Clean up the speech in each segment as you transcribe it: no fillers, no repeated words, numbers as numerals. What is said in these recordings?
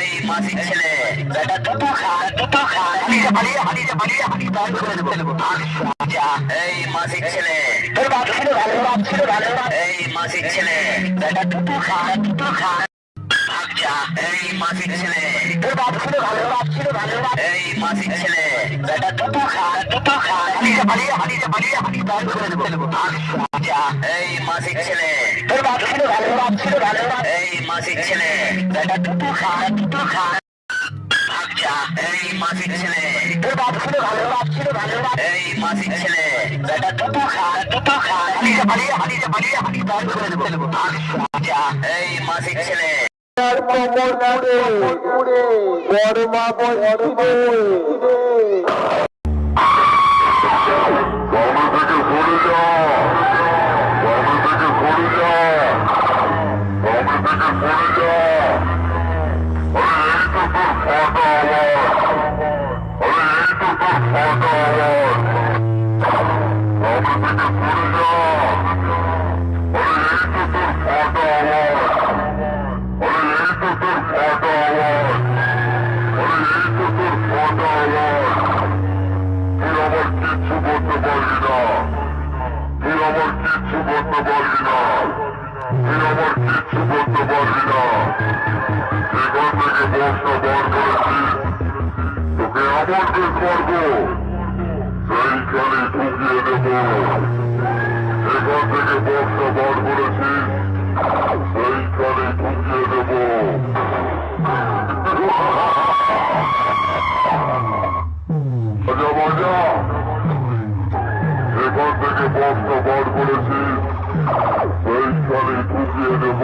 এই মাসিক ছেলে বেটা দুটো খা এই মাসিক ছেলে তোর বাপ ছিল ভালো এই মাসিক ছেলে বেটা দুটো খা এই মাসিক ছেলে তোর বাপ ছিল ভালো এই মাসিক ছেলে বেটা দুটো খা এই মাসিক ছেলে তোর বাপ ছিল ভালো এই মাসিক ছেলে বেটা দুটো খা এই মাসিক ছেলে তোর বাপ ছিল ভালো এই মাসিক ছেলে বেটা দুটো খা এই মাসিক ছেলে এই মাসিক ছেলে তোর বাপ ছিল ভালো এই মাসিক ছেলে বেটা দুটো খা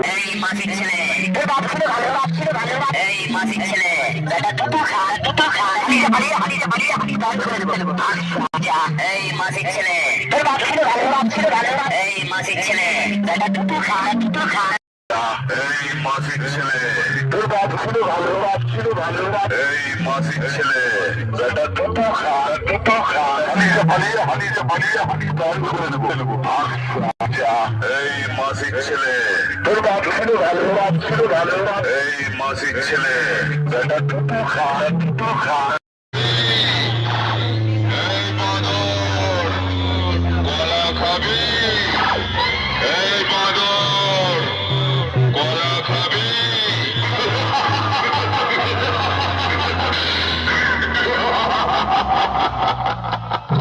এই মাসিক ছেলে তোর বাপ ছিল ভালো এই মাসিক ছেলে বেটা দুটো খা এই মাসিক ছেলে তোর বাপ ছিল ভালো এই মাসিক ছেলে বেটা দুটো খা এই মাসিক ছেলে তোর বাপ ছিল ভালো এই মাসিক ছেলে বেটা দুটো খা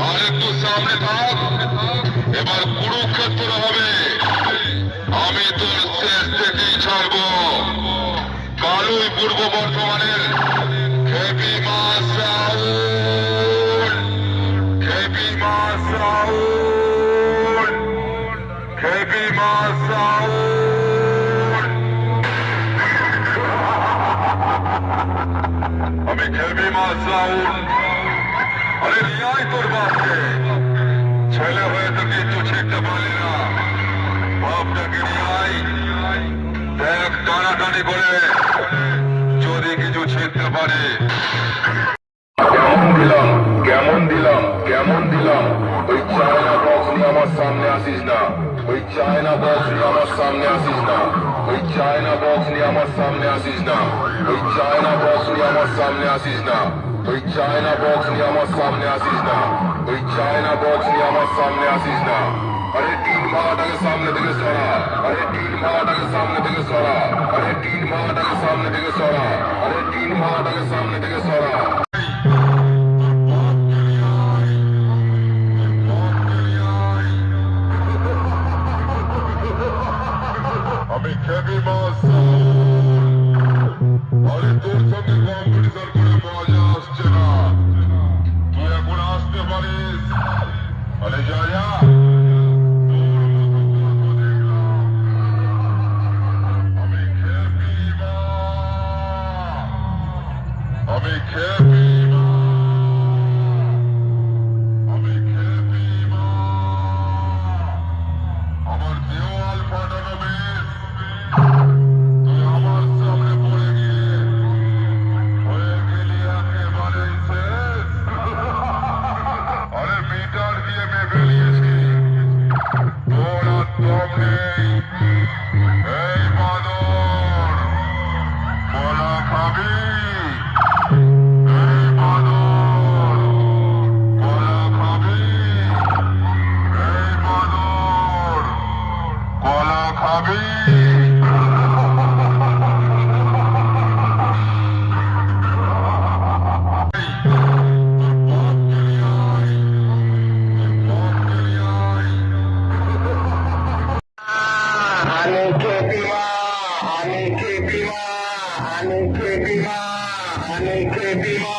আরেকটু সামনে থাক, এবার কুরুক্ষেত্র হবে। আমি তোর শেষ থেকেই ছাড়বো। কালুই পূর্ব বর্ধমানের খেপি মা সাউল, খেপি মা সাউল, খেপি মা সাউল। আমি খেপি মা সাউল। আরে নিয়াই তোর বাপকে, ছেলে হয়ে তো কিছু শিখতে পারলি না। বাপটাকে নিয়াই দেখ, টানাটানি করে যদি কিছু শিখতে পারে। কেমন দিলাম ওই চায়না বক্স নিয়ে আমার সামনে আসিস না, ওই চায়না বক্স নিয়ে আমার সামনে আসিস না, ওই চায়না বক্স নিয়ে আমার সামনে আসিস না, ওই চায়না বক্স নিয়ে আমার সামনে আসিস না, ওই চায়না বক্স নিয়ে আমার সামনে আসিস না, ওই চায়না বক্স নিয়ে আমার সামনে আসিস না। আরে তিন মাটাকে সামনে থেকে সরা, আরে তিন মাটাকে সামনে থেকে সরা, আরে তিন মাটাকে সামনে থেকে সরা, আরে তিন মাটাকে সামনে থেকে সরা। আমি খেপি মাছ, আরে তোর সঙ্গে কম্পিটিশন করে মজা আসছে না। তুই এখন আসতে পারিস। আরে যা আমি খেপি আমার দেওয়াল ফাটানো বেশ। তুই আমার সামনে পড়ে গিয়ে হয়ে গেলি একেবারে শেষ। আরে মিটার দিয়ে মেপে নিয়েছি, তোর আর দম নেই। এই বাদর, কলা খাবি? আমি কৃতিমা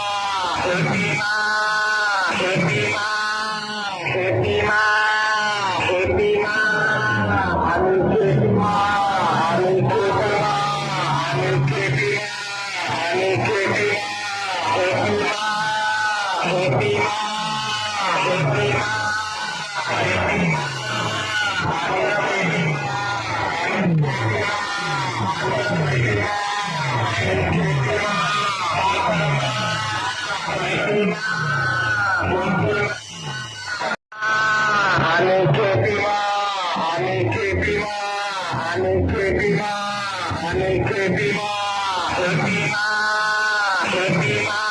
কৃতিমা কৃতিমা কৃতিমা কৃতিমা আমি কৃতিমা আমি কৃতিমা আমি কৃতিমা আমি কৃতিমা কৃতিমা কৃতিমা কৃতিমা আমি কৃতিমা আমি কৃতিমা আমি কৃতিমা আমি কৃতিমা কৃতিমা কৃতিমা